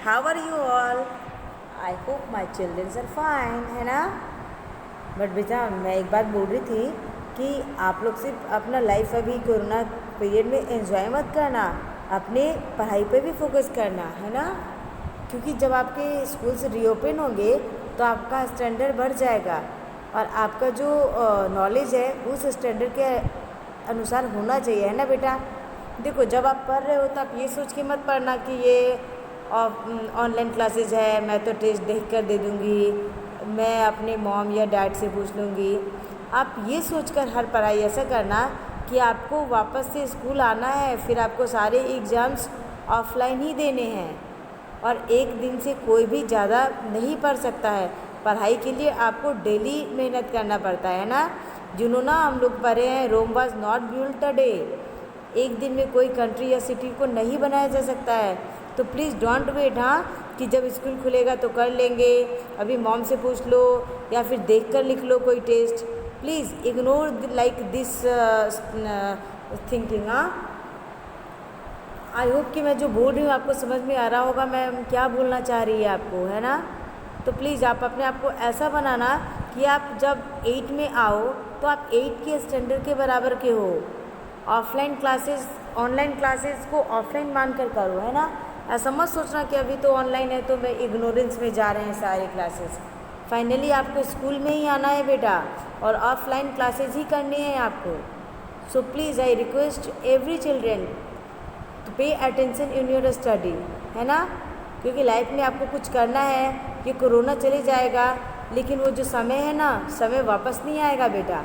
How are you all? I hope my childrens are fine, है ना? But बेटा मैं एक बात बोल रही थी कि आप लोग सिर्फ अपना लाइफ अभी कोरोना पीरियड में एंजॉय मत करना, अपने पढ़ाई पे भी फोकस करना, है ना? क्योंकि जब आपके स्कूल्स रीओपन होंगे तो आपका स्टैंडर्ड बढ़ जाएगा और आपका जो नॉलेज है उस स्टैंडर्ड के अनुसार होना चाहिए, है ना बेटा? देखो जब आप पढ़ रहे हो तो आप ये सोच के मत पढ़ना कि ये ऑनलाइन क्लासेज है, मैं तो टेस्ट देख कर दे दूँगी, मैं अपने मॉम या डैड से पूछ लूँगी। आप ये सोचकर हर पढ़ाई ऐसा करना कि आपको वापस से स्कूल आना है, फिर आपको सारे एग्ज़ाम्स ऑफलाइन ही देने हैं और एक दिन से कोई भी ज़्यादा नहीं पढ़ सकता है। पढ़ाई के लिए आपको डेली मेहनत करना पड़ता है ना? जिन्होंने हम लोग पढ़े हैं, Rome was not built a day. एक दिन में कोई कंट्री या सिटी को नहीं बनाया जा सकता है। तो प्लीज़ डोंट वेट, हाँ कि जब स्कूल खुलेगा तो कर लेंगे, अभी मॉम से पूछ लो या फिर देख कर लिख लो कोई test. Please ignore like this thinking. हाँ, आई होप कि मैं जो बोल रही हूँ आपको समझ में आ रहा होगा मैं क्या बोलना चाह रही है आपको, है ना? तो प्लीज़ आप अपने आप को ऐसा बनाना कि आप जब 8 में आओ तो आप 8 के स्टैंडर्ड के बराबर के हो। ऑफलाइन क्लासेस ऑनलाइन क्लासेस को ऑफलाइन मान कर करो, है ना? ऐसा मत सोचना कि अभी तो ऑनलाइन है तो मैं इग्नोरेंस में जा रहे हैं सारे क्लासेस। फाइनली आपको स्कूल में ही आना है बेटा और ऑफलाइन क्लासेस ही करनी है आपको। So please I request every children to pay attention in your study, है ना? क्योंकि लाइफ में आपको कुछ करना है। ये कोरोना चले जाएगा लेकिन वो जो समय है ना, समय वापस नहीं आएगा बेटा।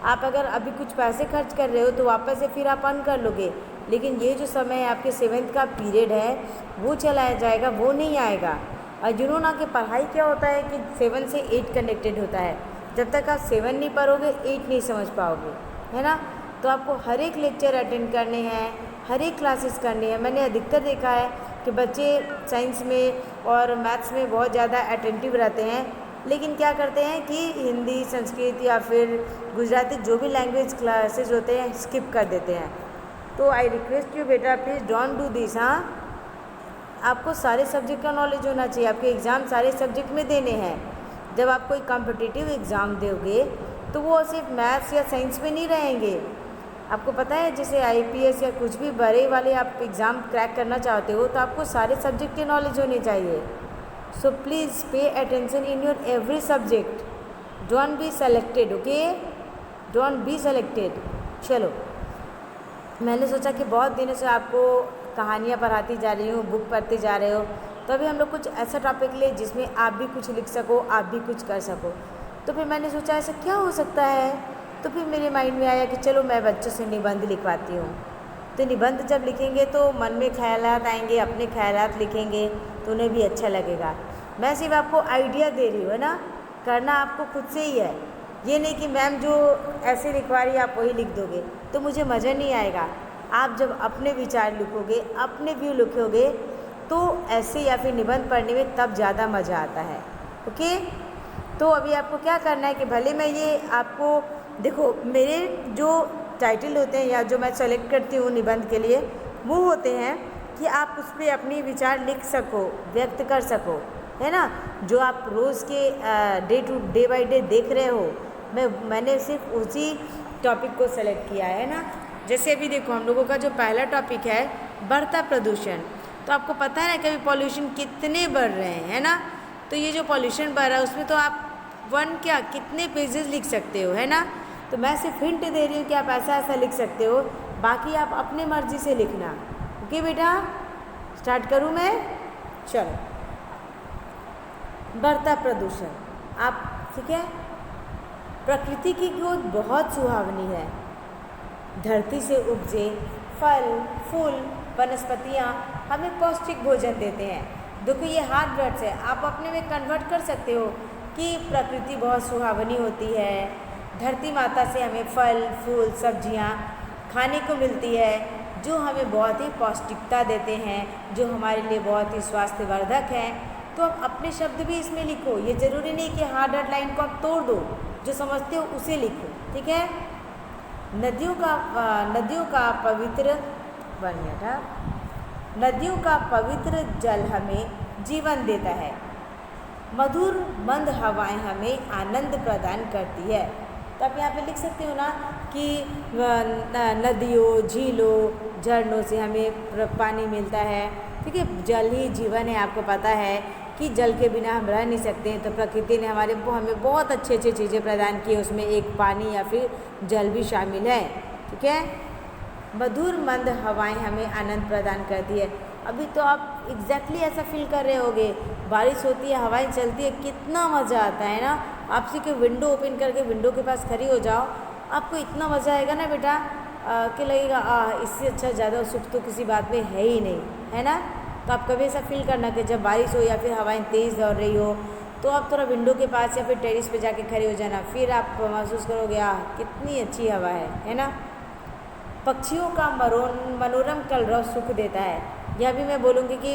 आप अगर अभी कुछ पैसे खर्च कर रहे हो तो वापस से फिर आप अर्न कर लोगे, लेकिन ये जो समय है आपके 7th का पीरियड है वो चला जाएगा, वो नहीं आएगा। और जिन्होंने कि पढ़ाई क्या होता है कि 7 से 8 कनेक्टेड होता है। जब तक आप 7 नहीं पढ़ोगे 8 नहीं समझ पाओगे, है ना? तो आपको हर एक लेक्चर अटेंड करने हैं, हर एक क्लासेस करनी है। मैंने अधिकतर देखा है कि बच्चे साइंस में और मैथ्स में बहुत ज़्यादा अटेंटिव रहते हैं, लेकिन क्या करते हैं कि हिंदी, संस्कृत या फिर गुजराती जो भी लैंग्वेज क्लासेस होते हैं स्किप कर देते हैं। तो आई रिक्वेस्ट यू बेटा प्लीज़ डोंट डू दिस। हाँ, आपको सारे सब्जेक्ट का नॉलेज होना चाहिए। आपके एग्ज़ाम सारे सब्जेक्ट में देने हैं। जब आप कोई कॉम्पिटिटिव एग्ज़ाम दोगे तो वो सिर्फ मैथ्स या साइंस में नहीं रहेंगे। आपको पता है जैसे IPS या कुछ भी बड़े वाले आप एग्ज़ाम क्रैक करना चाहते हो तो आपको सारे सब्जेक्ट के नॉलेज होने चाहिए। सो प्लीज़ पे attention in your every subject, don't be selected, okay? Don't be selected. चलो, मैंने सोचा कि बहुत दिनों से आपको कहानियाँ पढ़ाती जा रही हूँ, बुक पढ़ते जा रहे हो, तो अभी हम लोग कुछ ऐसा टॉपिक ले जिसमें आप भी कुछ लिख सको, आप भी कुछ कर सको। तो फिर मैंने सोचा ऐसा क्या हो सकता है, तो फिर मेरे माइंड में आया कि चलो मैं बच्चों से निबंध लिखवाती हूँ। तो निबंध जब लिखेंगे तो मन में ख्यालात आएंगे, अपने ख्यालात लिखेंगे तो उन्हें भी अच्छा लगेगा। मैं सिर्फ आपको आइडिया दे रही हूँ, है ना? करना आपको खुद से ही है। ये नहीं कि मैम जो ऐसे लिखवा रही है आप वही लिख दोगे तो मुझे मज़ा नहीं आएगा। आप जब अपने विचार लिखोगे, अपने व्यू लिखोगे तो ऐसे या फिर निबंध पढ़ने में तब ज़्यादा मज़ा आता है, ओके? तो अभी आपको क्या करना है कि भले मैं ये आपको देखो, मेरे जो टाइटल होते हैं या जो मैं सेलेक्ट करती हूँ निबंध के लिए वो होते हैं कि आप उस पर अपनी विचार लिख सको, व्यक्त कर सको, है ना? जो आप रोज़ के डे बाय डे देख रहे हो, मैंने सिर्फ उसी टॉपिक को सेलेक्ट किया है ना। जैसे अभी देखो हम लोगों का जो पहला टॉपिक है बढ़ता प्रदूषण, तो आपको पता है ना कि अभी पॉल्यूशन कितने बढ़ रहे हैं, है ना? तो ये जो पॉल्यूशन बढ़ रहा है उसमें तो आप कितने पेजेस लिख सकते हो, है ना? तो मैं सिर्फ हिंट दे रही हूँ कि आप ऐसा ऐसा लिख सकते हो, बाकी आप अपने मर्जी से लिखना, ओके बेटा? स्टार्ट करूँ मैं? चलो, बढ़ता प्रदूषण। आप ठीक है? प्रकृति की ग्रोथ बहुत सुहावनी है। धरती से उपजे फल, फूल, वनस्पतियाँ हमें पौष्टिक भोजन देते हैं। देखो ये हार्ड वर्ड्स है, आप अपने में कन्वर्ट कर सकते हो कि प्रकृति बहुत सुहावनी होती है। धरती माता से हमें फल, फूल, सब्जियाँ खाने को मिलती है जो हमें बहुत ही पौष्टिकता देते हैं, जो हमारे लिए बहुत ही स्वास्थ्यवर्धक हैं। तो आप अपने शब्द भी इसमें लिखो। ये ज़रूरी नहीं कि हार्ड लाइन को आप तोड़ दो, जो समझते हो उसे लिखो, ठीक है? नदियों का पवित्र जल हमें जीवन देता है। मधुर मंद हवाएं हमें आनंद प्रदान करती है। तो आप यहाँ पे लिख सकते हो ना कि नदियों, झीलों, झरनों से हमें पानी मिलता है। ठीक है, जल ही जीवन है। आपको पता है कि जल के बिना हम रह नहीं सकते हैं। तो प्रकृति ने हमें बहुत अच्छी अच्छी चीज़ें प्रदान की, उसमें एक पानी या फिर जल भी शामिल है। ठीक है, मधुर मंद हवाएं हमें आनंद प्रदान करती है। अभी तो आप एग्जैक्टली ऐसा फील कर रहे होगे, बारिश होती है, हवाएं चलती है, कितना मज़ा आता है ना। आप सी के विंडो ओपन करके विंडो के पास खड़ी हो जाओ, आपको इतना मज़ा आएगा ना बेटा कि लगेगा इससे अच्छा ज़्यादा सुख तो किसी बात में है ही नहीं, है ना। तो आप कभी ऐसा फील करना कि जब बारिश हो या फिर हवाएं तेज़ दौड़ रही हो तो आप थोड़ा विंडो के पास या फिर टेरिस पे जाके खड़े हो जाना, फिर आप महसूस करोगे कितनी अच्छी हवा है ना। पक्षियों का मनोरम कलरव सुख देता है। यह भी मैं बोलूँगी कि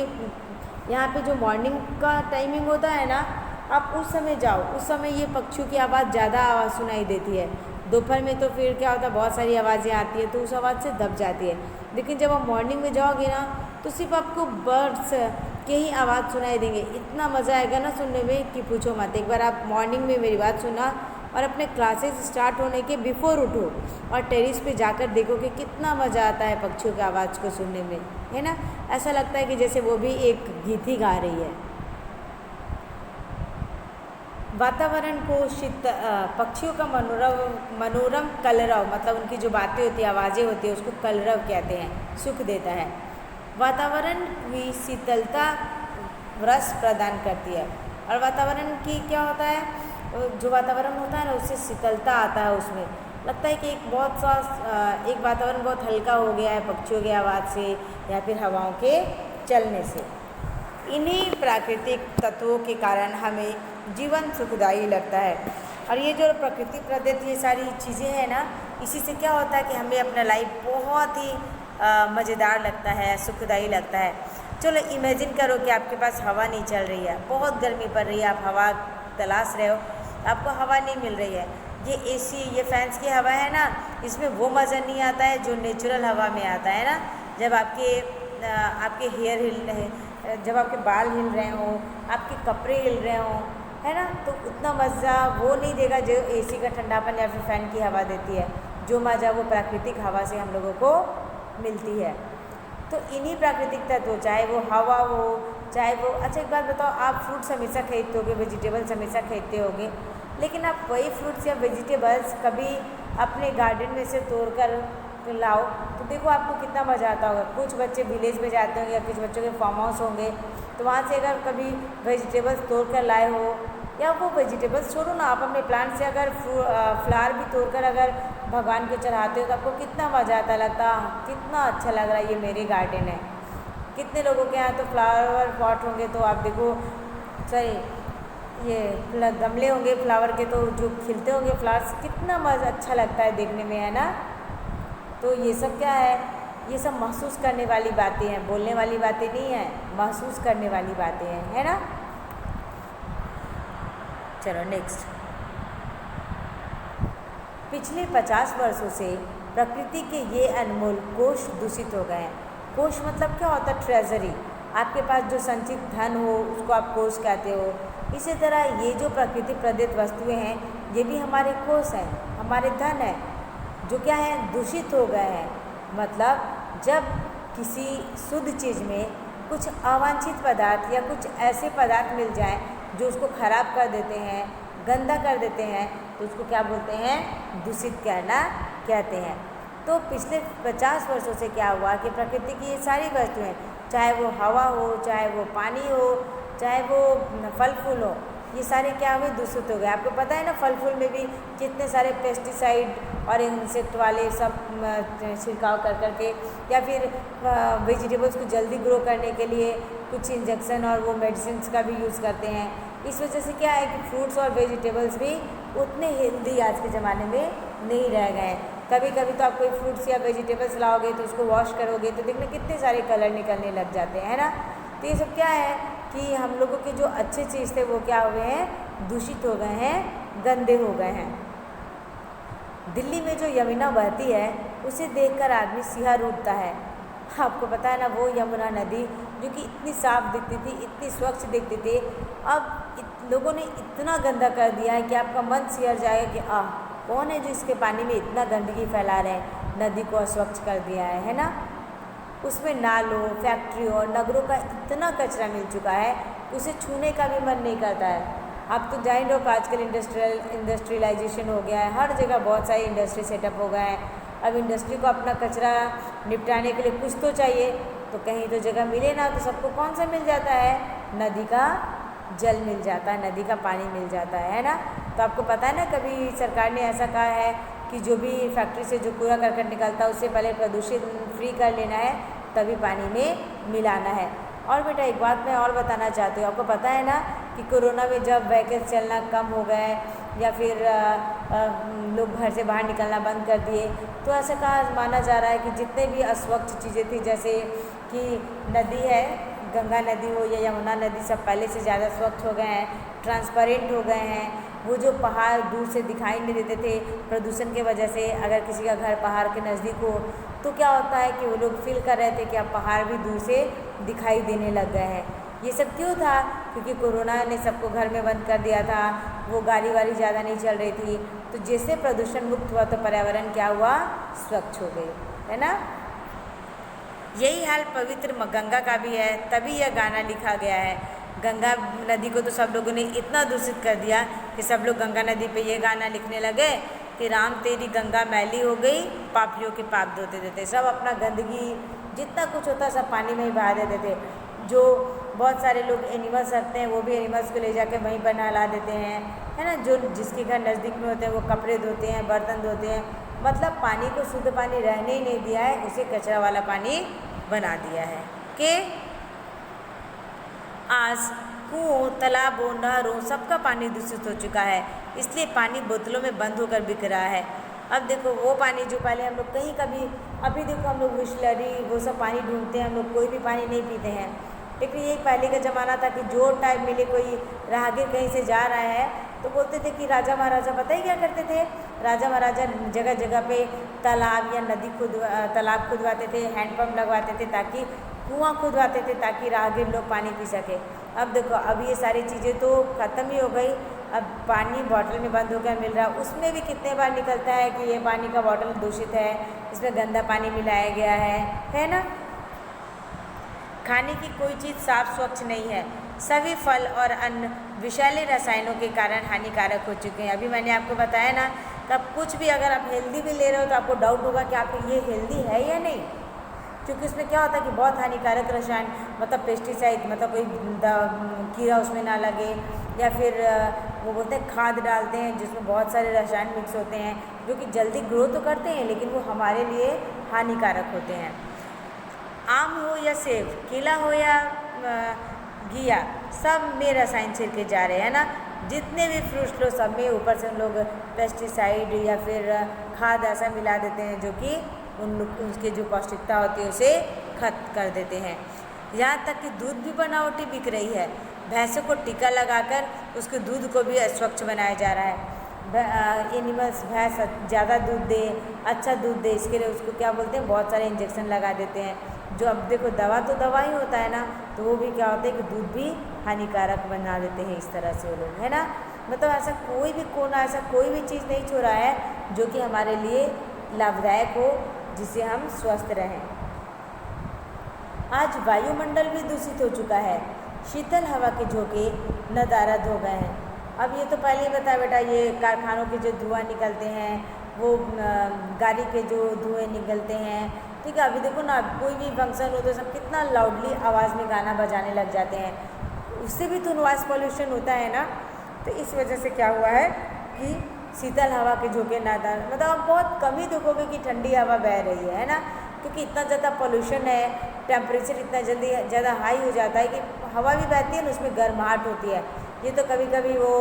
यहाँ पे जो मॉर्निंग का टाइमिंग होता है ना, आप उस समय जाओ, उस समय ये पक्षियों की आवाज़ ज़्यादा आवाज़ सुनाई देती है। दोपहर में तो फिर क्या होता है, बहुत सारी आवाज़ें आती है तो उस आवाज़ से दब जाती है। लेकिन जब आप मॉर्निंग में जाओगे ना तो सिर्फ आपको बर्ड्स के ही आवाज़ सुनाई देंगे। इतना मज़ा आएगा ना सुनने में कि पूछो मत। एक बार आप मॉर्निंग में मेरी बात सुना और अपने क्लासेस स्टार्ट होने के बिफोर उठो और टेरिस पे जाकर देखो कि कितना मज़ा आता है पक्षियों की आवाज़ को सुनने में, है ना। ऐसा लगता है कि जैसे वो भी एक गीत ही गा रही है। वातावरण को पक्षियों का मनोरम कलरव, मतलब उनकी जो बातें होती है, आवाज़ें होती है, उसको कलरव कहते हैं, सुख देता है। वातावरण भी शीतलता रस प्रदान करती है। और वातावरण की क्या होता है, जो वातावरण होता है ना उससे शीतलता आता है। उसमें लगता है कि एक वातावरण बहुत हल्का हो गया है पक्षियों की आवाज़ से या फिर हवाओं के चलने से। इन्हीं प्राकृतिक तत्वों के कारण हमें जीवन सुखदायी लगता है। और ये जो प्रकृति प्रदत्त ये सारी चीज़ें हैं ना, इसी से क्या होता है कि हमें अपना लाइफ बहुत ही मज़ेदार लगता है, सुखदायी लगता है। चलो इमेजिन करो कि आपके पास हवा नहीं चल रही है, बहुत गर्मी पड़ रही है, आप हवा तलाश रहे हो, आपको हवा नहीं मिल रही है। ये एसी, ये फैंस की हवा है ना, इसमें वो मज़ा नहीं आता है जो नेचुरल हवा में आता है ना। जब आपके हेयर जब आपके बाल हिल रहे हों, आपके कपड़े हिल रहे हों, है ना, तो उतना मज़ा वो नहीं देगा जो एसी का ठंडापन या फिर फ़ैन की हवा देती है। जो मज़ा वो प्राकृतिक हवा से हम लोगों को मिलती है। तो इन्हीं प्राकृतिक तत्व, चाहे वो हवा हो, चाहे वो, अच्छा एक बात बताओ, आप फ्रूट्स हमेशा खरीदते होगे, वेजिटेबल्स हमेशा खरीदते होगे, लेकिन आप वही फ्रूट्स या वेजिटेबल्स कभी अपने गार्डन में से तोड़ कर लाओ तो देखो आपको कितना मज़ा आता होगा। कुछ बच्चे विलेज में जाते होंगे या कुछ बच्चों के फार्म हाउस होंगे, तो वहाँ से अगर कभी वेजिटेबल्स तोड़ कर लाए हो, या वो वेजिटेबल्स छोड़ो ना, आप अपने प्लांट से अगर फ्लावर भी तोड़कर अगर भगवान को चढ़ाते हो तो आपको कितना मज़ा आता, लगता कितना अच्छा लग रहा है, ये मेरे गार्डन है। कितने लोगों के यहाँ तो फ्लावर पॉट होंगे, तो आप देखो सही ये गमले होंगे फ्लावर के, तो जो खिलते होंगे फ्लावर्स, कितना मज़ा अच्छा लगता है देखने में, है ना। तो ये सब क्या है, ये सब महसूस करने वाली बातें हैं, बोलने वाली बातें नहीं हैं, महसूस करने वाली बातें हैं, है ना। चलो नेक्स्ट। पिछले 50 वर्षों से प्रकृति के ये अनमोल कोष दूषित हो गए हैं। कोष मतलब क्या होता है, ट्रेजरी। आपके पास जो संचित धन हो उसको आप कोष कहते हो। इसी तरह ये जो प्रकृति प्रदत्त वस्तुएं हैं, ये भी हमारे कोष हैं, हमारे धन है, जो क्या है, दूषित हो गए हैं। मतलब जब किसी शुद्ध चीज़ में कुछ अवांछित पदार्थ या कुछ ऐसे पदार्थ मिल जाएं जो उसको खराब कर देते हैं, गंदा कर देते हैं, तो उसको क्या बोलते हैं, दूषित करना कहते हैं। तो पिछले 50 वर्षों से क्या हुआ कि प्रकृति की ये सारी वस्तुएं, चाहे वो हवा हो, चाहे वो पानी हो, चाहे वो फल फूल हो, ये सारे क्या हुए, दूषित हो गए। आपको पता है ना, फल फूल में भी कितने सारे पेस्टिसाइड और इंसेक्ट वाले सब छिड़काव कर करके, या फिर वेजिटेबल्स को जल्दी ग्रो करने के लिए कुछ इंजेक्शन और वो मेडिसिन का भी यूज़ करते हैं। इस वजह से क्या है कि फ्रूट्स और वेजिटेबल्स भी उतने हेल्दी आज के ज़माने में नहीं रह गए हैं। कभी कभी तो आप कोई फ्रूट्स या वेजिटेबल्स लाओगे तो उसको वॉश करोगे तो देखना कितने सारे कलर निकलने लग जाते हैं, है ना। तो ये सब क्या है कि हम लोगों के जो अच्छे चीज़ थे वो क्या हुए हैं, दूषित हो गए हैं, गंदे हो गए हैं। दिल्ली में जो यमुना बहती है उसे देखकर आदमी सिहर उठता है। आपको पता है ना, वो यमुना नदी जो कि इतनी साफ दिखती थी, इतनी स्वच्छ दिखती थी, अब लोगों ने इतना गंदा कर दिया है कि आपका मन सिहर जाएगा कि कौन है जो इसके पानी में इतना गंदगी फैला रहे हैं, नदी को अस्वच्छ कर दिया है ना। उसमें नालों, फैक्ट्रियों और नगरों का इतना कचरा मिल चुका है, उसे छूने का भी मन नहीं करता है। आप तो जान रहे हो आजकल इंडस्ट्रियलाइजेशन हो गया है, हर जगह बहुत सारी इंडस्ट्री सेटअप हो गया है। अब इंडस्ट्री को अपना कचरा निपटाने के लिए कुछ तो चाहिए, तो कहीं तो जगह मिले ना, तो सबको कौन सा मिल जाता है, नदी का जल मिल जाता है, नदी का पानी मिल जाता है ना। तो आपको पता है ना, कभी सरकार ने ऐसा कहा है कि जो भी फैक्ट्री से जो कूड़ा करकट निकलता है उससे पहले प्रदूषित फ्री कर लेना है, तभी पानी में मिलाना है। और बेटा एक बात मैं और बताना चाहती हूँ, आपको पता है ना कि कोरोना में जब व्हीकल्स चलना कम हो गए या फिर लोग घर से बाहर निकलना बंद कर दिए, तो ऐसा कहा माना जा रहा है कि जितने भी अस्वच्छ चीज़ें थी, जैसे कि नदी है, गंगा नदी हो या यमुना नदी, सब पहले से ज़्यादा स्वच्छ हो गए हैं, ट्रांसपेरेंट हो गए हैं। वो जो पहाड़ दूर से दिखाई नहीं देते थे प्रदूषण की वजह से, अगर किसी का घर पहाड़ के नज़दीक हो तो क्या होता है कि वो लोग फील कर रहे थे कि अब पहाड़ भी दूर से दिखाई देने लग गए हैं। ये सब क्यों था, क्योंकि कोरोना ने सबको घर में बंद कर दिया था, वो गाड़ी वाड़ी ज़्यादा नहीं चल रही थी, तो जैसे प्रदूषण मुक्त हुआ तो पर्यावरण क्या हुआ, स्वच्छ हो गई, है ना। यही हाल पवित्र गंगा का भी है, तभी यह गाना लिखा गया है। गंगा नदी को तो सब लोगों ने इतना दूषित कर दिया कि सब लोग गंगा नदी पे ये गाना लिखने लगे कि राम तेरी गंगा मैली हो गई, पापियों के पाप धोते देते। सब अपना गंदगी जितना कुछ होता सब पानी में ही बहा देते थे। जो बहुत सारे लोग एनिमल्स रखते हैं, वो भी एनिमल्स को ले जाके वहीं पर नहला देते हैं, है ना। जो जिसके घर नज़दीक में होते हैं वो कपड़े धोते हैं, बर्तन धोते हैं, मतलब पानी को शुद्ध पानी रहने ही नहीं दिया है, उसे कचरा वाला पानी बना दिया है। कि आज कुओं, तालाबों, नहरों सबका पानी दूषित हो चुका है, इसलिए पानी बोतलों में बंद होकर बिक रहा है। अब देखो वो पानी जो पहले हम लोग कहीं कभी, अभी देखो हम लोग बिसलरी वो सब पानी ढूंढते हैं, हम लोग कोई भी पानी नहीं पीते हैं। लेकिन ये पहले का ज़माना था कि जो टाइम मिले, कोई राहगीर कहीं से जा रहा है तो बोलते थे कि राजा महाराजा पता ही क्या करते थे, राजा महाराजा जगह जगह पे तालाब या नदी तालाब खुदवाते थे, हैंडपम्प लगवाते थे, ताकि कुआं खुदवाते थे ताकि राहगीर लोग पानी पी सके। अब देखो अब ये सारी चीज़ें तो ख़त्म ही हो गई, अब पानी बॉटल में बंद होकर मिल रहा है। उसमें भी कितने बार निकलता है कि ये पानी का बॉटल दूषित है, इसमें गंदा पानी मिलाया गया है ना। खाने की कोई चीज़ साफ स्वच्छ नहीं है, सभी फल और अन्न विषैले रसायनों के कारण हानिकारक हो चुके हैं। अभी मैंने आपको बताया ना, तब कुछ भी अगर आप हेल्दी भी ले रहे हो तो आपको डाउट होगा कि आपको ये हेल्दी है या नहीं, क्योंकि उसमें क्या होता है कि बहुत हानिकारक रसायन, मतलब पेस्टिसाइड, मतलब कोई कीड़ा उसमें ना लगे, या फिर वो बोलते हैं खाद डालते हैं जिसमें बहुत सारे रसायन मिक्स होते हैं जो कि जल्दी ग्रो तो करते हैं लेकिन वो हमारे लिए हानिकारक होते हैं। आम हो या सेब, केला हो या घिया, सब में रसायन छिड़के जा रहे हैं ना। जितने भी फ्रूट्स लो सब में ऊपर से उन लोग पेस्टिसाइड या फिर खाद ऐसा मिला देते हैं जो कि उनके जो पौष्टिकता होती है उसे खत्म कर देते हैं। यहाँ तक कि दूध भी बनावटी बिक रही है, भैंसों को टीका लगाकर उसके दूध को भी अस्वच्छ बनाया जा रहा है। एनिमल्स, भैंस ज़्यादा दूध दे, अच्छा दूध दे, इसके लिए उसको क्या बोलते हैं, बहुत सारे इंजेक्शन लगा देते हैं। जो अब देखो दवा तो दवा ही होता है ना, तो वो भी क्या होता है कि दूध भी हानिकारक बना देते हैं इस तरह से वो लोग, है ना। मतलब ऐसा कोई भी कोना, ऐसा कोई भी चीज़ नहीं छोड़ा है जो कि हमारे लिए लाभदायक हो, जिससे हम स्वस्थ रहें। आज वायुमंडल भी दूषित हो चुका है, शीतल हवा के झोंके नदारद हो गए हैं। अब ये तो पहले ही बताया बेटा, ये कारखानों के जो धुआं निकलते हैं, वो गाड़ी के जो धुएँ निकलते हैं, ठीक है। अभी देखो ना, कोई भी फंक्शन हो तो सब कितना लाउडली आवाज़ में गाना बजाने लग जाते हैं, उससे भी तो नॉइस पॉल्यूशन होता है ना। तो इस वजह से क्या हुआ है कि शीतल हवा के झोंके नादार, मतलब आप बहुत कम ही देखोगे कि ठंडी हवा बह रही है ना, क्योंकि इतना ज़्यादा पोल्यूशन है, टेम्परेचर इतना जल्दी ज़्यादा हाई हो जाता है कि हवा भी बहती है ना, उसमें गर्माहट होती है। ये तो कभी कभी वो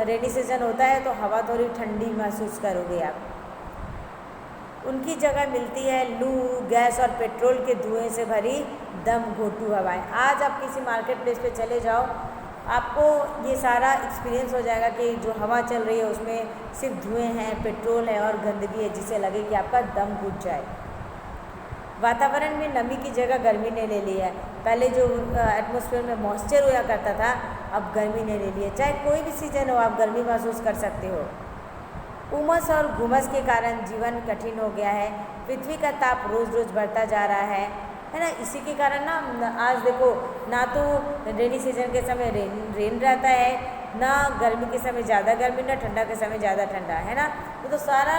रेनी सीजन होता है तो हवा थोड़ी ठंडी महसूस करोगे आप। उनकी जगह मिलती है लू, गैस और पेट्रोल के धुएं से भरी दम घोटू हवाएं। आज आप किसी मार्केट प्लेस पे चले जाओ, आपको ये सारा एक्सपीरियंस हो जाएगा कि जो हवा चल रही है उसमें सिर्फ धुएं हैं, पेट्रोल है और गंदगी है, जिससे लगे कि आपका दम घुट जाए। वातावरण में नमी की जगह गर्मी ने ले ली है। पहले जो एटमॉस्फेयर में मॉइस्चर हुआ करता था, अब गर्मी ने ले ली है। चाहे कोई भी सीजन हो, आप गर्मी महसूस कर सकते हो। उमस और घुमस के कारण जीवन कठिन हो गया है। पृथ्वी का ताप रोज़ रोज़ बढ़ता जा रहा है ना। इसी के कारण ना आज देखो, ना तो रेनी सीजन के समय रेन रहता है, ना गर्मी के समय ज़्यादा गर्मी, ना ठंडा के समय ज़्यादा ठंडा, है ना। तो सारा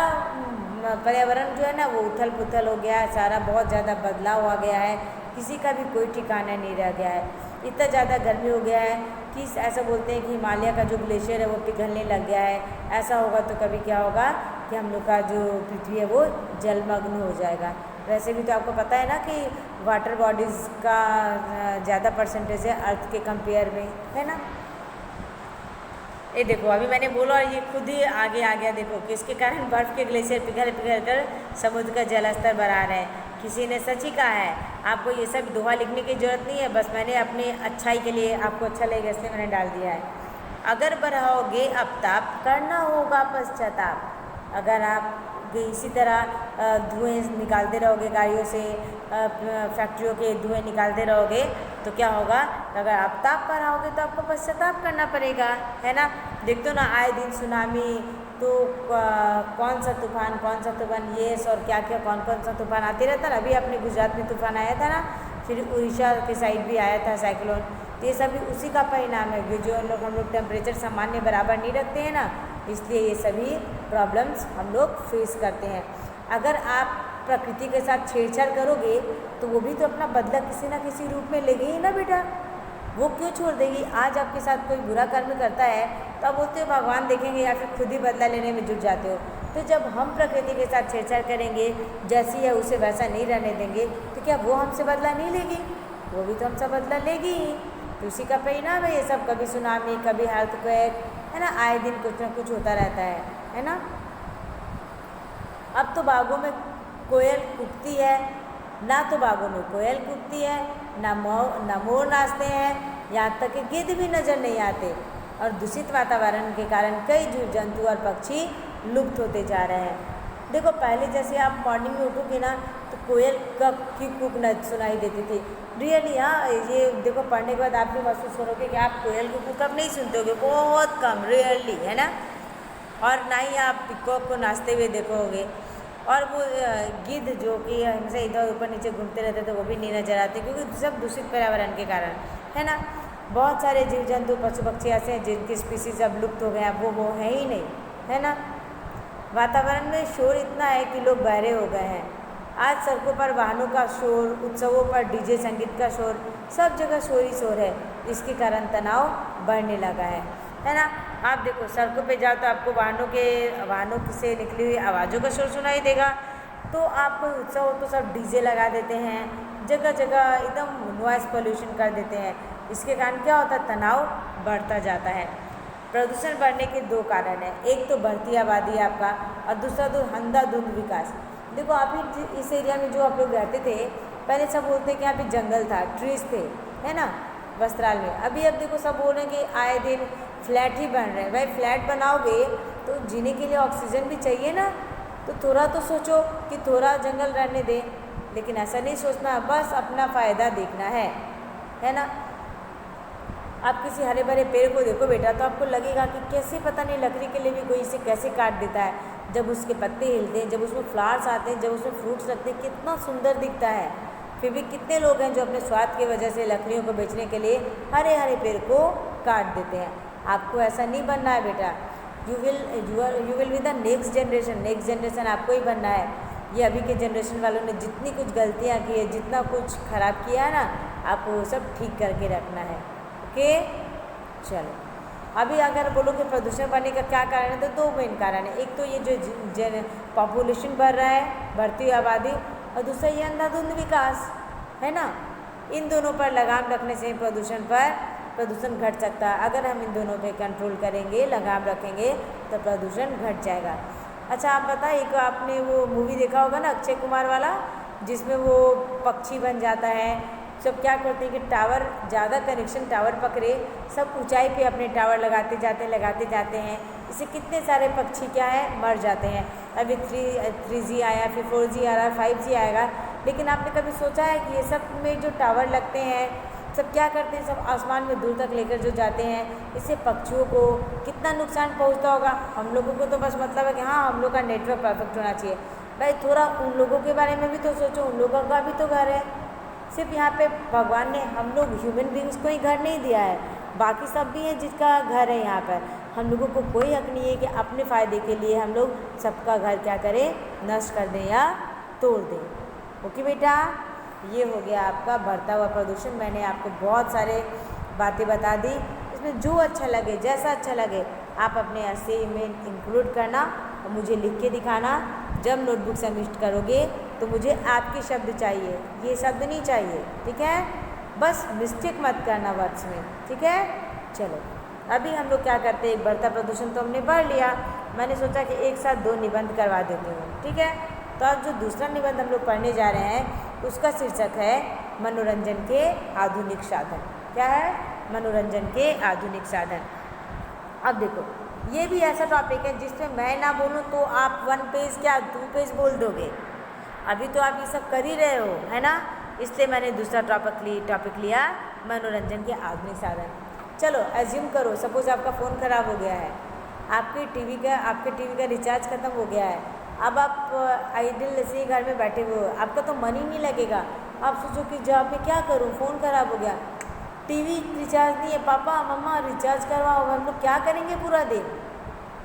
पर्यावरण जो है ना वो उथल पुथल हो गया है, सारा बहुत ज़्यादा बदलाव आ गया है, किसी का भी कोई ठिकाना नहीं रह गया है। इतना ज़्यादा गर्मी हो गया है कि ऐसा बोलते हैं कि हिमालय का जो ग्लेशियर है वो पिघलने लग गया है। ऐसा होगा तो कभी क्या होगा कि हम लोग का जो पृथ्वी है वो जलमग्न हो जाएगा। वैसे भी तो आपको पता है ना कि वाटर बॉडीज़ का ज़्यादा परसेंटेज है अर्थ के कंपेयर में, है ना। ये देखो अभी मैंने बोला और ये खुद ही आगे आ गया। देखो कि इसके कारण बर्फ़ के ग्लेशियर पिघल पिघल कर समुद्र का जल स्तर बढ़ा रहे हैं। किसी ने सच ही कहा है। आपको ये सब दोहा लिखने की ज़रूरत नहीं है, बस मैंने अपनी अच्छाई के लिए, आपको अच्छा लगेगा इसलिए मैंने डाल दिया है। अगर बढ़ाओगे अब ताप, करना होगा पश्चाताप। अगर आप इसी तरह धुएँ निकालते रहोगे, गाड़ियों से फैक्ट्रियों के धुएँ निकालते रहोगे तो क्या होगा, अगर आप ताप बढ़ाओगे तो आपको पश्चाताप करना पड़ेगा, है ना। देखते हो ना आए दिन सुनामी, तो कौन सा तूफान येस और क्या क्या कौन सा तूफान आते रहता ना। अभी अपने गुजरात में तूफान आया था ना, फिर उड़ीसा के साइड भी आया था साइक्लोन। तो ये सभी उसी का परिणाम है कि जो हम लोग टेम्परेचर सामान्य बराबर नहीं रखते हैं ना, इसलिए ये सभी प्रॉब्लम्स हम लोग फेस करते हैं। अगर आप प्रकृति के साथ छेड़छाड़ करोगे तो वो भी तो अपना बदला किसी ना किसी रूप में लेगी ही ना बेटा। वो क्यों छोड़ देगी। आज आपके साथ कोई बुरा कर्म करता है तो आप बोलते हो भगवान देखेंगे, या फिर खुद ही बदला लेने में जुट जाते हो। तो जब हम प्रकृति के साथ छेड़छाड़ करेंगे, जैसी है उसे वैसा नहीं रहने देंगे, तो क्या वो हमसे बदला नहीं लेगी? वो भी तो हमसे बदला लेगी ही। तो उसी का परिणाम है ये सब, कभी सुनामी, कभी अर्थक्वेक, है ना। आए दिन कुछ ना कुछ होता रहता है ना। अब तो बागों में कोयल कूकती है, ना तो बागों में कोयल कूकती है, ना मोर नाचते हैं, यहाँ तक कि गिद्ध भी नज़र नहीं आते। और दूषित वातावरण के कारण कई जीव जंतु और पक्षी लुप्त होते जा रहे हैं। देखो पहले जैसे आप मॉर्निंग में उठोगे ना तो कोयल की कूक न सुनाई देती थी। रियली हाँ, ये देखो पढ़ने के बाद आप भी महसूस करोगे कि आप कोयल की कूक अब नहीं सुनते होगे, बहुत कम, रियरली, है ना। और ना ही आप पिकॉक को नाचते हुए देखोगे। और वो गिद्ध जो कि हमेशा इधर ऊपर नीचे घूमते रहते थे वो भी नहीं नजर आते, क्योंकि सब दूषित पर्यावरण के कारण, है ना। बहुत सारे जीव जंतु पशु पक्षी ऐसे हैं जिनकी स्पीसीज अब लुप्त हो गए हैं, वो है ही नहीं, है ना। वातावरण में शोर इतना है कि लोग बहरे हो गए हैं। आज सड़कों पर वाहनों का शोर, उत्सवों पर डीजे संगीत का शोर, सब जगह शोर ही शोर है। इसके कारण तनाव बढ़ने लगा है ना। आप देखो सड़कों पे जाओ तो आपको वाहनों से निकली हुई आवाज़ों का शोर सुनाई देगा। तो आप कोई उत्सव हो तो सब डीजे लगा देते हैं, जगह जगह एकदम नॉइस पोल्यूशन कर देते हैं। इसके कारण क्या होता है, तनाव बढ़ता जाता है। प्रदूषण बढ़ने के दो कारण हैं, एक तो बढ़ती आबादी आपका, और दूसरा तो अंधाधुंध विकास। देखो आप ही इस एरिया में जो आप लोग रहते थे, पहले सब बोलते हैं कि यहाँ पे जंगल था, ट्रीज थे, है ना, वस्त्राल में। अभी अब देखो सब बोल रहे हैं कि आए दिन फ्लैट ही बन रहे हैं। भाई फ्लैट बनाओगे तो जीने के लिए ऑक्सीजन भी चाहिए ना, तो थोड़ा तो सोचो कि थोड़ा जंगल रहने दें। लेकिन ऐसा नहीं सोचना, बस अपना फ़ायदा देखना है ना। आप किसी हरे भरे पेड़ को देखो बेटा तो आपको लगेगा कि कैसे, पता नहीं लकड़ी के लिए भी कोई इसे कैसे काट देता है। जब उसके पत्ते हिलते हैं, जब उसमें फ्लावर्स आते हैं, जब उसमें फ्रूट्स लगते हैं, कितना सुंदर दिखता है। फिर भी कितने लोग हैं जो अपने स्वार्थ की वजह से लकड़ियों को बेचने के लिए हरे हरे पेड़ को काट देते हैं। आपको ऐसा नहीं बनना है बेटा। You will be the next generation आपको ही बनना है। ये अभी के जनरेशन वालों ने जितनी कुछ गलतियाँ की है, जितना कुछ खराब किया है ना, आपको वो सब ठीक करके रखना है। ओके, चलो अभी अगर बोलो कि प्रदूषण बढ़ने का क्या कारण है, तो दो मेन कारण है। एक तो ये जो पॉपुलेशन बढ़ रहा है, बढ़ती हुई आबादी, और दूसरा ये अंधाधुंध विकास, है ना। इन दोनों पर लगाम रखने से प्रदूषण घट सकता है। अगर हम इन दोनों पे कंट्रोल करेंगे, लगाम रखेंगे, तो प्रदूषण घट जाएगा। अच्छा आप बताइए कि आपने वो मूवी देखा होगा ना अक्षय कुमार वाला, जिसमें वो पक्षी बन जाता है। सब क्या करते हैं कि टावर, ज़्यादा कनेक्शन टावर पकड़े, सब ऊंचाई पे अपने टावर लगाते जाते हैं। इससे कितने सारे पक्षी क्या है, मर जाते हैं। अभी 3G आया, फिर 4G आ रहा है, 5G आएगा, लेकिन आपने कभी सोचा है कि ये सब में जो टावर लगते हैं सब क्या करते हैं, सब आसमान में दूर तक लेकर जो जाते हैं, इससे पक्षियों को कितना नुकसान पहुंचता होगा। हम लोगों को तो बस मतलब है कि हाँ हम लोग का नेटवर्क परफेक्ट होना चाहिए, भाई थोड़ा उन लोगों के बारे में भी तो सोचो, उन लोगों का भी तो घर है। सिर्फ यहाँ पे भगवान ने हम लोग ह्यूमन बींग्स को ही घर नहीं दिया है, बाकी सब भी है जिसका घर है यहाँ पर। हम लोगों को कोई हक नहीं है कि अपने फ़ायदे के लिए हम लोग सबका घर क्या करें, नष्ट कर दें या तोड़ दें। ओके बेटा, ये हो गया आपका बढ़ता हुआ प्रदूषण। मैंने आपको बहुत सारे बातें बता दी, इसमें जो अच्छा लगे, जैसा अच्छा लगे आप अपने ऐसे में इंक्लूड करना और मुझे लिख के दिखाना। जब नोटबुक सबमिट करोगे तो मुझे आपके शब्द चाहिए, ये शब्द नहीं चाहिए, ठीक है। बस मिस्टेक मत करना वर्ड्स में, ठीक है। चलो अभी हम लोग क्या करते हैं, एक बढ़ता प्रदूषण तो हमने पढ़ लिया, मैंने सोचा कि एक साथ 2 निबंध करवा देती हूँ, ठीक है। तो अब जो दूसरा निबंध हम लोग पढ़ने जा रहे हैं उसका शीर्षक है मनोरंजन के आधुनिक साधन। क्या है? मनोरंजन के आधुनिक साधन। अब देखो ये भी ऐसा टॉपिक है जिसमें मैं ना बोलूँ तो आप 1 पेज क्या 2 पेज बोल दोगे। अभी तो आप ये सब कर ही रहे हो, है ना, इसलिए मैंने दूसरा टॉपिक लिया मनोरंजन के आधुनिक साधन। चलो एज्यूम करो, सपोज आपका फ़ोन ख़राब हो गया है, आपके टीवी का रिचार्ज ख़त्म हो गया है, अब आप आइडियल ऐसे घर में बैठे हुए हो, आपका तो मन ही नहीं लगेगा। आप सोचो कि जॉब में क्या करूं, फ़ोन ख़राब हो गया, टीवी रिचार्ज नहीं है, पापा मम्मा रिचार्ज करवाओ, हम लोग क्या करेंगे पूरा दिन,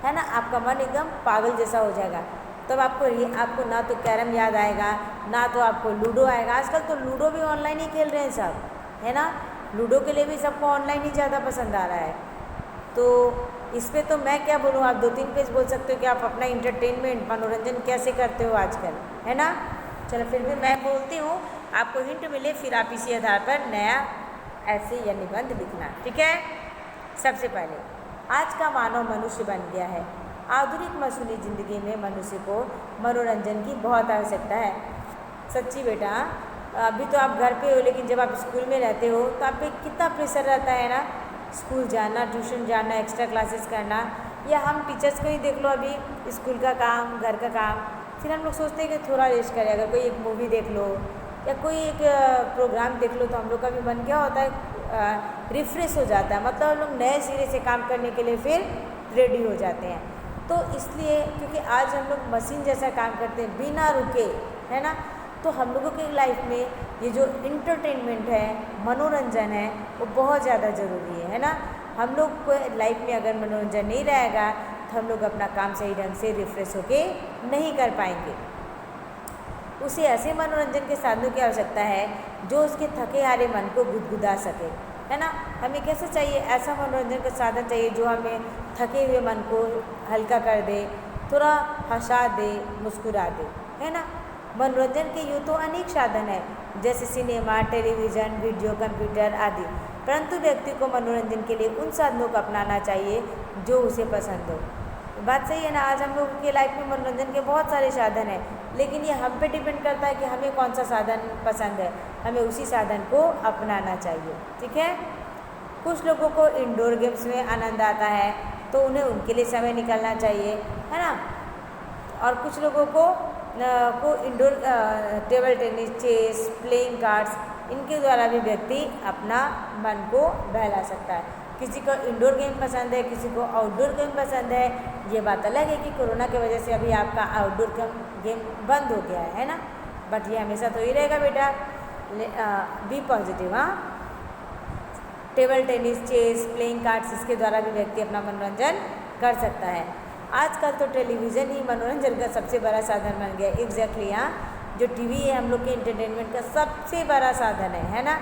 है ना। आपका मन एकदम पागल जैसा हो जाएगा। तब आपको ना तो कैरम याद आएगा, ना तो आपको लूडो आएगा। आजकल तो लूडो भी ऑनलाइन ही खेल रहे हैं सब, है ना। लूडो के लिए भी सबको ऑनलाइन ही ज़्यादा पसंद आ रहा है। तो इस पर तो मैं क्या बोलूँ, आप 2-3 पेज बोल सकते हो कि आप अपना इंटरटेनमेंट मनोरंजन कैसे करते हो आजकल, है ना। चलो फिर भी मैं बोलती हूँ, आपको हिंट मिले फिर आप इसी आधार पर नया ऐसे या निबंध लिखना, ठीक है। सबसे पहले आज का मानव मनुष्य बन गया है। आधुनिक मशीनी ज़िंदगी में मनुष्य को मनोरंजन की बहुत आवश्यकता है। सच्ची बेटा, अभी तो आप घर पे हो लेकिन जब आप स्कूल में रहते हो तो आप पे कितना प्रेशर रहता है ना, स्कूल जाना, ट्यूशन जाना, एक्स्ट्रा क्लासेस करना, या हम टीचर्स को ही देख लो, अभी स्कूल का काम, घर का काम, फिर हम लोग सोचते हैं कि थोड़ा रेस्ट करें, अगर कोई एक मूवी देख लो या कोई एक प्रोग्राम देख लो तो हम लोग का भी मन क्या होता है, रिफ्रेश हो जाता है, मतलब हम लोग नए सिरे से काम करने के लिए फिर रेडी हो जाते हैं। तो इसलिए क्योंकि आज हम लोग मशीन जैसा काम करते हैं बिना रुके, है ना, तो हम लोगों की लाइफ में ये जो इंटरटेनमेंट है, मनोरंजन है, वो बहुत ज़्यादा ज़रूरी है ना। हम लोग को लाइफ में अगर मनोरंजन नहीं रहेगा तो हम लोग अपना काम सही ढंग से रिफ्रेश होके नहीं कर पाएंगे। उसे ऐसे मनोरंजन के साधनों की आवश्यकता है जो उसके थके हारे मन को गुदगुदा सके, है ना। हमें कैसे चाहिए, ऐसा मनोरंजन का साधन चाहिए जो हमें थके हुए मन को हल्का कर दे, थोड़ा हंसा दे, मुस्कुरा दे, है ना। मनोरंजन के यूँ तो अनेक साधन है जैसे सिनेमा, टेलीविज़न, वीडियो, कंप्यूटर आदि, परंतु व्यक्ति को मनोरंजन के लिए उन साधनों को अपनाना चाहिए जो उसे पसंद हो। बात सही है ना। आज हम लोगों की लाइफ में मनोरंजन के बहुत सारे साधन हैं, लेकिन ये हम पे डिपेंड करता है कि हमें कौन सा साधन पसंद है, हमें उसी साधन को अपनाना चाहिए, ठीक है। कुछ लोगों को इंडोर गेम्स में आनंद आता है तो उन्हें उनके लिए समय निकालना चाहिए, है ना। और कुछ लोगों को indoor table tennis, chess, playing cards, इनके द्वारा भी व्यक्ति अपना मन को बहला सकता है। किसी को इंडोर गेम पसंद है, किसी को आउटडोर गेम पसंद है। ये बात अलग है कि कोरोना की वजह से अभी आपका आउटडोर गेम बंद हो गया है ना, बट ये हमेशा तो ही रहेगा बेटा। B positive. हाँ, table tennis, chess, playing cards, इसके द्वारा भी व्यक्ति अपना मनोरंजन कर सकता है। आजकल तो टेलीविज़न ही मनोरंजन का सबसे बड़ा साधन बन गया। एग्जैक्टली, हाँ, जो टीवी है हम लोग के एंटरटेनमेंट का सबसे बड़ा साधन है ना।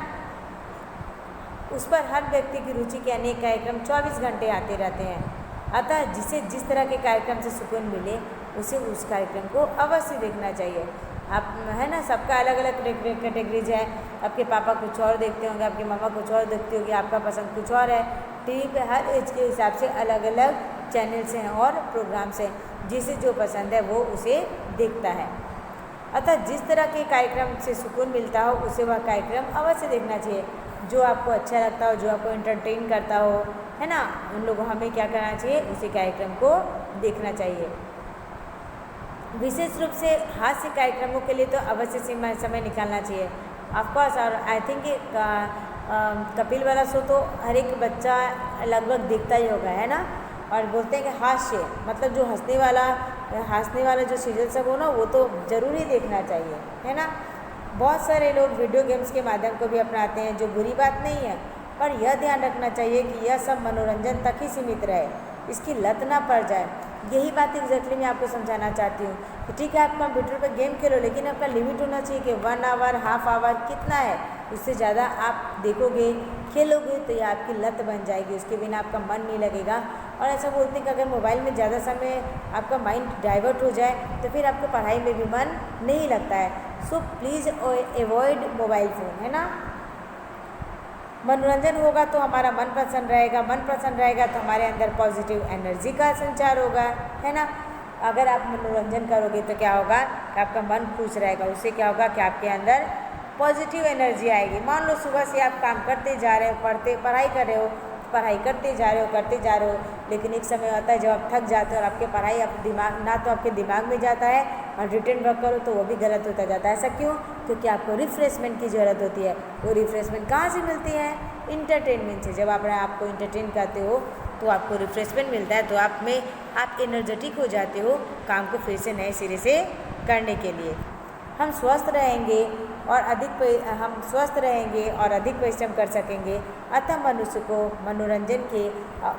उस पर हर व्यक्ति की रुचि के अनेक कार्यक्रम 24 घंटे आते रहते हैं। अतः जिसे जिस तरह के कार्यक्रम से सुकून मिले उसे उस कार्यक्रम को अवश्य देखना चाहिए। आप, है ना, सबका अलग अलग कैटेगरीज है। आपके पापा कुछ और देखते होंगे, आपकी मम्मा कुछ और देखती होगी, आपका पसंद कुछ और है। टीवी पे हर एज के हिसाब से अलग अलग चैनल्स हैं और प्रोग्राम्स हैं, जिसे जो पसंद है वो उसे देखता है। अतः जिस तरह के कार्यक्रम से सुकून मिलता हो उसे वह कार्यक्रम अवश्य देखना चाहिए। जो आपको अच्छा लगता हो, जो आपको एंटरटेन करता हो, है ना, उन लोगों हमें क्या करना चाहिए, उसी कार्यक्रम को देखना चाहिए। विशेष रूप से हास्य कार्यक्रमों के लिए तो अवश्य समय निकालना चाहिए ऑफकोर्स। और आई थिंक कपिल वाला शो तो हर एक बच्चा लगभग देखता ही होगा, है ना। और बोलते हैं कि हास्य मतलब जो हंसने वाला जो सीरियल सब हो ना, वो तो ज़रूर ही देखना चाहिए, है ना। बहुत सारे लोग वीडियो गेम्स के माध्यम को भी अपनाते हैं, जो बुरी बात नहीं है, पर यह ध्यान रखना चाहिए कि यह सब मनोरंजन तक ही सीमित रहे, इसकी लत ना पड़ जाए। यही बात एग्जैक्टली मैं आपको समझाना चाहती हूँ कि ठीक है आप कंप्यूटर पर गेम खेलो, लेकिन आपका लिमिट होना चाहिए कि 1 आवर, हाफ आवर कितना है। उससे ज़्यादा आप देखोगे खेलोगे तो यह आपकी लत बन जाएगी, उसके बिना आपका मन नहीं लगेगा। और ऐसा बोलते हैं कि अगर मोबाइल में ज़्यादा समय आपका माइंड डाइवर्ट हो जाए तो फिर आपको पढ़ाई में भी मन नहीं लगता है। So please avoid mobile phone, है ना। मनोरंजन होगा तो हमारा मन प्रसन्न रहेगा, मन प्रसन्न रहेगा तो हमारे अंदर पॉजिटिव एनर्जी का संचार होगा, है ना। अगर आप मनोरंजन करोगे तो क्या होगा कि आपका मन खुश रहेगा, उससे क्या होगा कि आपके अंदर पॉजिटिव एनर्जी आएगी। मान लो सुबह से आप काम करते जा रहे हो, पढ़ाई कर रहे हो, पढ़ाई करते जा रहे हो, लेकिन एक समय आता है जब आप थक जाते हो और आपके पढ़ाई आप दिमाग ना तो आपके दिमाग में जाता है, और रिटर्न वर्क करो तो वो भी गलत होता जाता है। ऐसा क्यों? क्योंकि आपको रिफ्रेशमेंट की ज़रूरत होती है। वो रिफ्रेशमेंट कहाँ से मिलती है? इंटरटेनमेंट से। जब आप आपको इंटरटेन करते हो तो आपको रिफ्रेशमेंट मिलता है, तो आप एनर्जेटिक हो जाते हो काम को फिर से नए सिरे से करने के लिए। हम स्वस्थ रहेंगे और अधिक परिश्रम कर सकेंगे। अतः मनुष्य को मनोरंजन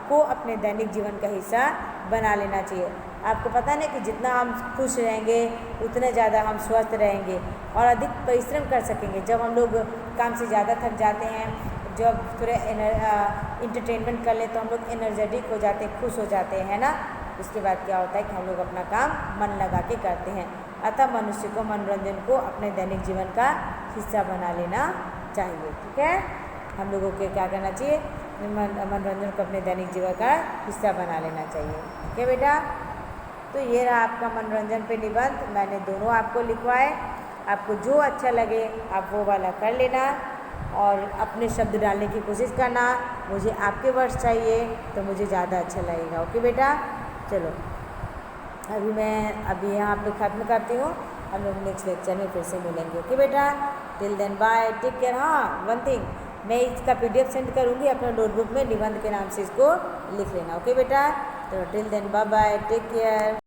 को अपने दैनिक जीवन का हिस्सा बना लेना चाहिए। आपको पता नहीं कि जितना हम खुश रहेंगे उतने ज़्यादा हम स्वस्थ रहेंगे और अधिक परिश्रम कर सकेंगे। जब हम लोग काम से ज़्यादा थक जाते हैं, जब थोड़े इंटरटेनमेंट कर ले तो हम लोग एनर्जेटिक हो जाते हैं, खुश हो जाते हैं, है ना। उसके बाद क्या होता है कि हम लोग अपना काम मन लगा के करते हैं। अतः मनुष्य को मनोरंजन को अपने दैनिक जीवन का हिस्सा बना लेना चाहिए। ठीक है, हम लोगों को क्या करना चाहिए? मनोरंजन को अपने दैनिक जीवन का हिस्सा बना लेना चाहिए। ठीक है बेटा, तो ये रहा आपका मनोरंजन पे निबंध। मैंने दोनों आपको लिखवाए, आपको जो अच्छा लगे आप वो वाला कर लेना और अपने शब्द डालने की कोशिश करना। मुझे आपके वर्ड्स चाहिए तो मुझे ज़्यादा अच्छा लगेगा। ओके बेटा, चलो अभी यहाँ पे ख़त्म करती हूँ। हम लोग नेक्स्ट लेक्चर में फिर से मिलेंगे। ओके बेटा, till then bye, take care. हाँ, वन थिंग, मैं इसका PDF सेंड करूँगी अपने नोटबुक में, निबंध के नाम से इसको लिख लेना। ओके बेटा, तो till then bye bye, take care.